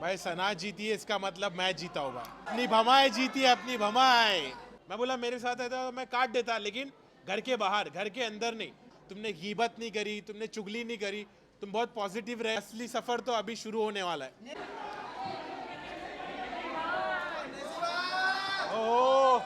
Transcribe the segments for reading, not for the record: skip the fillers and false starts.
भाई सना जीती है इसका मतलब मैं जीता होगा। अपनी भमाए जीती है, अपनी भमाए। मैं बोला मेरे साथ है तो मैं काट देता, लेकिन घर के बाहर, घर के अंदर नहीं। तुमने गीबत नहीं करी, तुमने चुगली नहीं करी, तुम बहुत पॉजिटिव रहे। असली सफर तो अभी शुरू होने वाला है। ओह,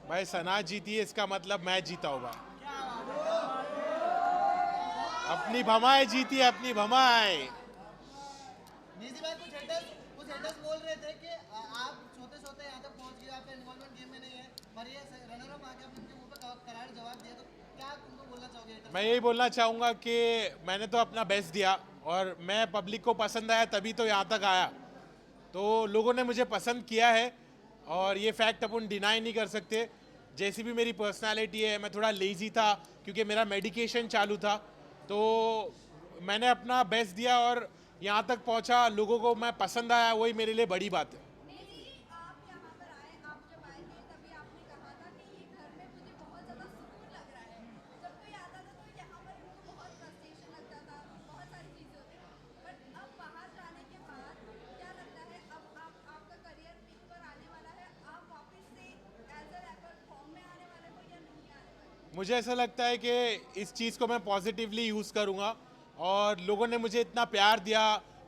भाई सना जीती है इसका मतलब मैं जीता होगा। अपनी भमाए जीती है, अपनी भमाए। निजी भाई कुछ हेडर्स बोल रहे थे कि आप सोते सोते यहाँ तक पहुँच गए, आपका इन्वॉल्वमेंट गेम में नहीं है, पर ये रनर अप आके अपने मुंह पे करार जवाब दिया, तो क्या तुमको बोलना चाहोगे haters? मैं यही बोलना चाहूँगा कि मैंने तो अपना बेस्ट दिया और मैं पब्लिक को पसंद आया तभी तो यहाँ तक आया। तो लोगों ने मुझे पसंद किया है और ये फैक्ट अपन डिनाई नहीं कर सकते। जैसी भी मेरी पर्सनालिटी है, मैं थोड़ा लेज़ी था क्योंकि मेरा मेडिकेशन चालू था, तो मैंने अपना बेस्ट दिया और यहाँ तक पहुँचा। लोगों को मैं पसंद आया, वही मेरे लिए बड़ी बात है। नहीं जी, आप यहाँ पर आए, आप जब आए थे तभी आपने कहा था कि ये घर में मुझे बहुत ज़्यादा सुकून लग रहा है। जब कोई आता था तो यहाँ पर इनको बहुत फ्रस्ट्रेशन लगता था, बहुत सारी चीज़ें होती थी। बट अब बाहर जाने के बाद क्या लगता है, अब आपका करियर पीक पर आने वाला है, आप वापस से एज अ रैपर फॉर्म में आने वाले हो या नहीं आने वाले? मुझे ऐसा लगता है कि इस चीज़ को मैं पॉजिटिवली यूज़ करूँगा और लोगों ने मुझे इतना प्यार दिया,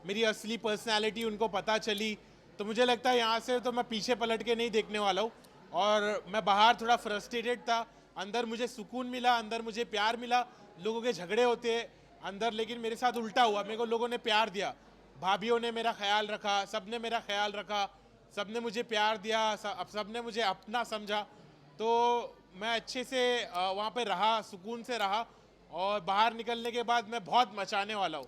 मेरी असली पर्सनालिटी उनको पता चली, तो मुझे लगता है यहाँ से तो मैं पीछे पलट के नहीं देखने वाला हूँ। और मैं बाहर थोड़ा फ्रस्ट्रेटेड था, अंदर मुझे सुकून मिला, अंदर मुझे प्यार मिला। लोगों के झगड़े होते हैं अंदर, लेकिन मेरे साथ उल्टा हुआ, मेरे को लोगों ने प्यार दिया। भाभीियों ने मेरा ख्याल रखा, सब ने मेरा ख्याल रखा, सब ने मुझे प्यार दिया, सब ने मुझे अपना समझा। तो मैं अच्छे से वहाँ पे रहा, सुकून से रहा और बाहर निकलने के बाद मैं बहुत मचाने वाला हूँ।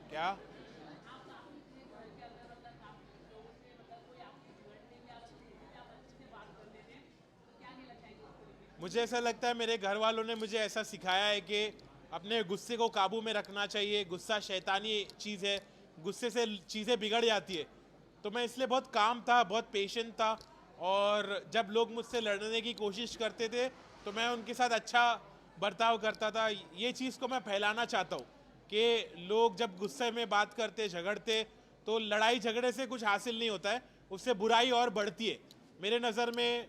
क्या? मुझे ऐसा लगता है मेरे घर वालों ने मुझे ऐसा सिखाया है कि अपने गुस्से को काबू में रखना चाहिए। गुस्सा शैतानी चीज़ है, गुस्से से चीज़ें बिगड़ जाती है। तो मैं इसलिए बहुत काम था, बहुत पेशेंट था और जब लोग मुझसे लड़ने की कोशिश करते थे तो मैं उनके साथ अच्छा बर्ताव करता था। ये चीज़ को मैं फैलाना चाहता हूँ कि लोग जब गुस्से में बात करते, झगड़ते, तो लड़ाई झगड़े से कुछ हासिल नहीं होता है, उससे बुराई और बढ़ती है। मेरे नज़र में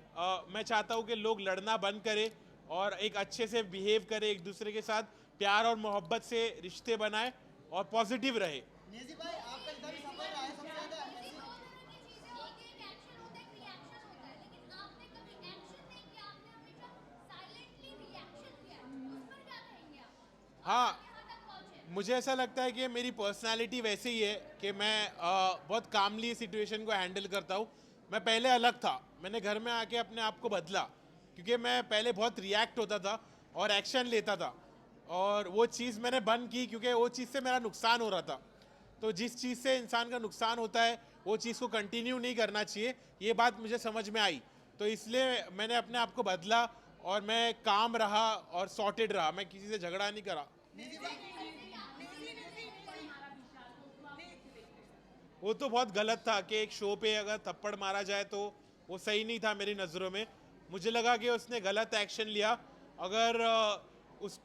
मैं चाहता हूँ कि लोग लड़ना बंद करें और एक अच्छे से बिहेव करें, एक दूसरे के साथ प्यार और मोहब्बत से रिश्ते बनाए और पॉजिटिव रहे। निजी भाई आपका इतना भी सफर रहा है, सबसे ज्यादा देखिए, ऐसी दो तरह की चीजें होती हैं, एक एक्शन होता है, एक रिएक्शन होता है, लेकिन आपने कभी एक्शन नहीं किया, आपने हमेशा साइलेंटली रिएक्शन किया है। उस पर क्या कहेंगे आप? और हाँ, आप यहाँ तक पहुँचे। मुझे ऐसा लगता है कि मेरी पर्सनालिटी वैसे ही है कि मैं बहुत कामली सिचुएशन को हैंडल करता हूँ। मैं पहले अलग था, मैंने घर में आके अपने आप को बदला, क्योंकि मैं पहले बहुत रिएक्ट होता था और एक्शन लेता था, और वो चीज़ मैंने बंद की क्योंकि वो चीज़ से मेरा नुकसान हो रहा था। तो जिस चीज़ से इंसान का नुकसान होता है वो चीज़ को कंटिन्यू नहीं करना चाहिए, ये बात मुझे समझ में आई। तो इसलिए मैंने अपने आप को बदला और मैं काम रहा और सॉर्टेड रहा, मैं किसी से झगड़ा नहीं करा। निजी भाई वो तो बहुत गलत था कि एक शो पे अगर थप्पड़ मारा जाए तो वो सही नहीं था मेरी नज़रों में। मुझे लगा कि उसने गलत एक्शन लिया। अगर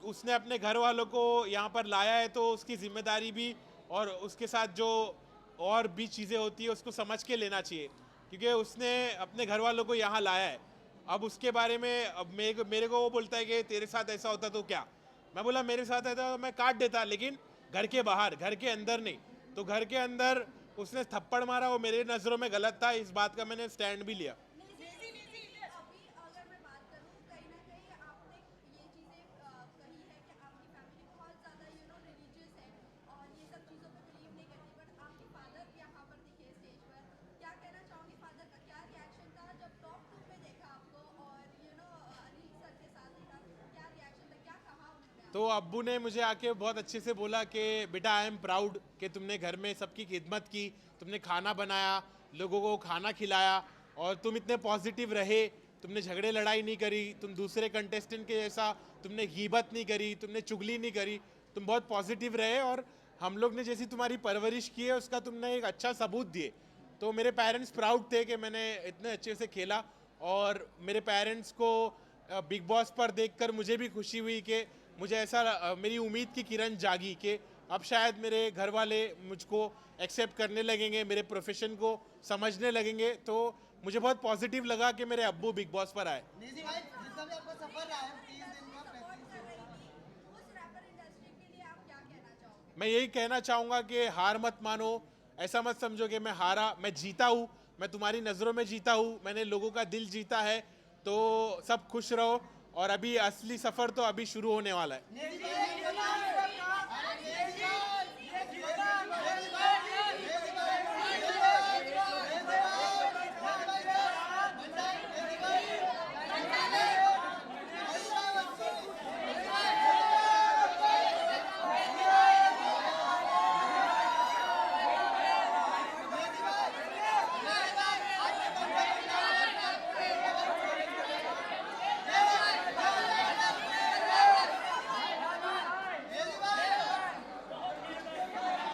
उसने अपने घर वालों को यहाँ पर लाया है तो उसकी जिम्मेदारी भी और उसके साथ जो और भी चीज़ें होती है उसको समझ के लेना चाहिए, क्योंकि उसने अपने घर वालों को यहाँ लाया है। अब उसके बारे में अब मेरे को वो बोलता है कि तेरे साथ ऐसा होता तो क्या। मैं बोला मेरे साथ ऐसा तो मैं काट देता, लेकिन घर के बाहर, घर के अंदर नहीं। तो घर के अंदर उसने थप्पड़ मारा, वो मेरे नज़रों में गलत था, इस बात का मैंने स्टैंड भी लिया। अभी अगर मैं बात करूँ, कहीं ना कहीं आपने ये चीज़ें कही है कि आपकी फैमिली बहुत ज़्यादा रिलीजियस है और ये सब चीज़ों तो अब्बू ने मुझे आके बहुत अच्छे से बोला कि बेटा आई एम प्राउड कि तुमने घर में सबकी खिदमत की, तुमने खाना बनाया, लोगों को खाना खिलाया और तुम इतने पॉजिटिव रहे, तुमने झगड़े लड़ाई नहीं करी, तुम दूसरे कंटेस्टेंट के जैसा तुमने गीबत नहीं करी, तुमने चुगली नहीं करी, तुम बहुत पॉजिटिव रहे और हम लोग ने जैसी तुम्हारी परवरिश की है उसका तुमने एक अच्छा सबूत दिए। तो मेरे पेरेंट्स प्राउड थे कि मैंने इतने अच्छे से खेला और मेरे पेरेंट्स को बिग बॉस पर देखकर मुझे भी खुशी हुई कि मुझे ऐसा मेरी उम्मीद की किरण जागी कि अब शायद मेरे घर वाले मुझको एक्सेप्ट करने लगेंगे, मेरे प्रोफेशन को समझने लगेंगे। तो मुझे बहुत पॉजिटिव लगा कि मेरे अब्बू बिग बॉस पर आए। निजी भाई जितना भी आपका सफर रहा है 30 दिन का 35 कर रही थी उस रैपर इंडस्ट्री के लिए आप क्या कहना चाहोगे? मैं यही कहना चाहूँगा कि हार मत मानो, ऐसा मत समझो कि मैं हारा, मैं जीता हूँ, मैं तुम्हारी नज़रों में जीता हूँ, मैंने लोगों का दिल जीता है। तो सब खुश रहो और अभी असली सफ़र तो अभी शुरू होने वाला है। निजी भाई